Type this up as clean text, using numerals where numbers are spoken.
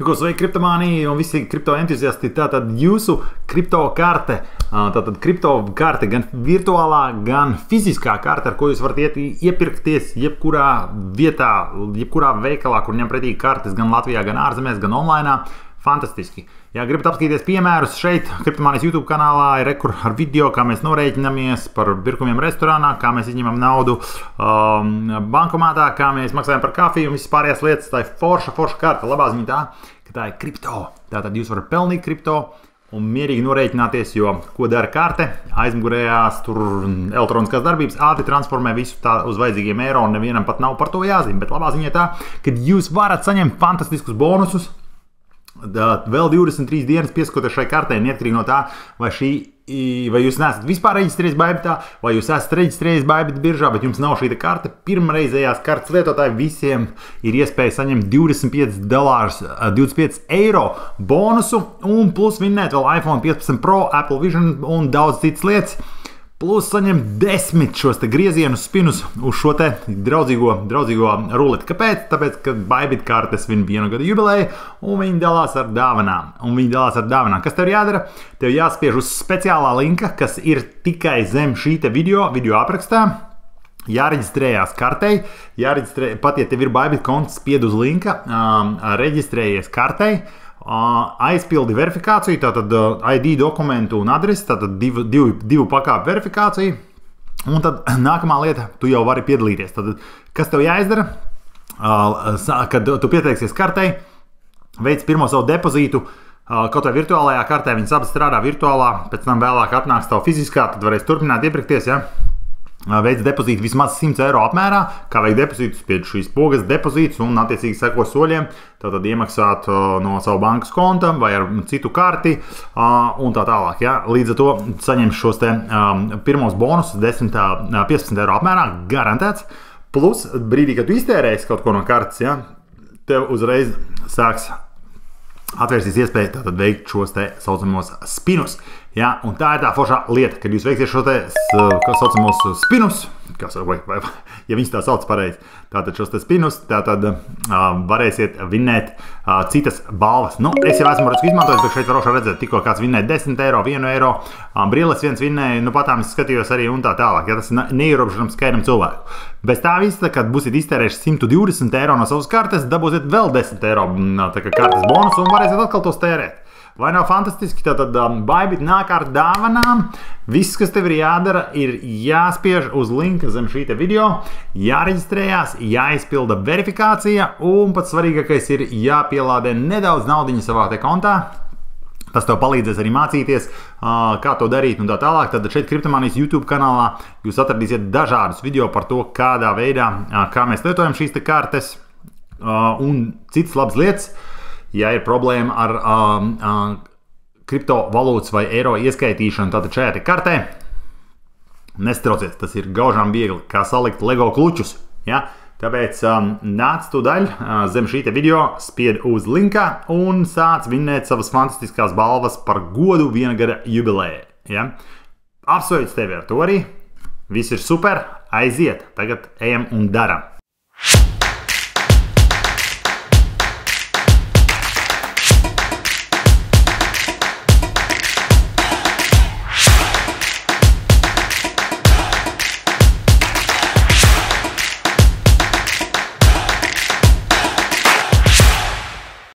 Ko sveiki, kriptomānija un visi kripto entuziasti. Tātad jūsu kripto karte, gan virtuālā, gan fiziskā karte, ar ko jūs varat iepirkties jebkurā vietā, jebkurā veikalā, kur ņem pretī kartes gan Latvijā, gan ārzemēs, gan online. Fantastiski. Ja gribat apskatīties piemērus šeit, Kriptomānijas YouTube kanālā ir rekur ar video, kā mēs norēķinamies par birkumiem restorānā, kā mēs izņemam naudu bankomātā, kā mēs maksājam par kafiju un visas pārējās lietas. Tā ir forša karte. Labā ziņa tā, ka tā ir kripto. Tātad jūs varat pelnīt kripto un mierīgi norēķināties, jo ko dara karte? Aizmugurējās tur elektroniskās darbības ātri transformē visu tā uz vajadzīgiem eiro un nevienam pat nav par to jāzina. Bet labā ziņa tā, ka jūs varat saņemt fantastiskus bonusus. Vēl 23 dienas piesakoties šai kartei, neatkarīgi no tā, vai jūs neesat vispār reģistrējies Bybitā, vai jūs esat reģistrējies Bybit biržā, bet jums nav šī karte. Pirmreizējās kartes lietotāji visiem ir iespēja saņemt $25 eiro bonusu un plus vinnēt vēl iPhone 15 Pro, Apple Vision un daudz citas lietas. Plus saņemt 10 šos te griezienus, spinus uz šo te draudzīgo ruleti. Kāpēc? Tāpēc, ka Bybit kartes svin 1 gada jubileju un viņi dalās ar dāvanām. Kas tev jādara? Tev jāspiež uz speciālā linka, kas ir tikai zem šī te video aprakstā. Jāreģistrējās kartei, pat ja tev ir Bybit konts, spied uz linka, reģistrējies kartei. Aizpildi verifikāciju, tātad ID dokumentu un adresi, tātad divu pakāpu verifikāciju. Un tad nākamā lieta, tu jau vari piedalīties. Tad, kas tev jāizdara? Kad tu pieteiksies kartei, veic pirmo savu depozītu, kaut vai virtuālajā kartē, viņas abas strādā virtuālā, pēc tam vēlāk atnāks tavu fiziskā, tad varēs turpināt iepirkties, ja? Veic depozītu vismaz 100 eiro apmērā, kā veikt depozītu, spied šīs pogas depozītus un attiecīgi seko soļiem, tātad iemaksāt no savu bankas konta vai ar citu karti un tā tālāk. Ja? Līdz ar to saņem šos te pirmos bonusus 15 eiro apmērā, garantēts, plus brīdī, kad tu iztērēsi kaut ko no kartes, ja, tev uzreiz sāks atvērsīs iespēja tātad veikt šos te saucamos spinus. Ja? Un tā ir tā foršā lieta, kad jūs veiksiet šo te saucamos spinus, ja viņas tā sauc pareizi, tātad šos te spinus, tātad varēsiet vinnēt citas balvas. Nu, es jau esmu izmantojis, bet šeit varošā redzēt, tikko kāds vinnēja 10 eiro, 1 eiro, brilles viens vinnēja, nu patām es skatījos arī un tā tālāk, ja tas neierobežams skaidram cilvēku. Bez tā visa, kad būsiet iztērējuši 120 eiro no savas kartes, dabūsiet vēl 10 eiro tā kā kartes bonusu un varēsiet atkal tos tērēt. Vai nav fantastiski? Tātad Bybit nāk ar dāvanām. Viss, kas tev ir jādara, ir jāspiež uz linka zem šī te video, jāreģistrējās, jāizpilda verifikācija un pats svarīgākais ir jāpielādē nedaudz naudiņa savā te kontā. Tas tev palīdzēs arī mācīties, kā to darīt un tā tālāk. Tad šeit Kriptomānijas YouTube kanālā jūs atradīsiet dažādus video par to, kādā veidā, kā mēs lietojam šīs te kartes un citas labas lietas. Ja ir problēma ar kriptovalūtas vai eiro ieskaitīšanu tātad šajā te kartē, nestrauciet, tas ir gaužām viegli, kā salikt Lego klučus. Ja? Tāpēc nāc tūdaļ zem šī te video, spied uz linka un sāc vinnēt savas fantastiskās balvas par godu 1 gada jubilejai. Ja? Apsveicu tevi ar to arī. Viss ir super, aiziet, tagad ejam un daram.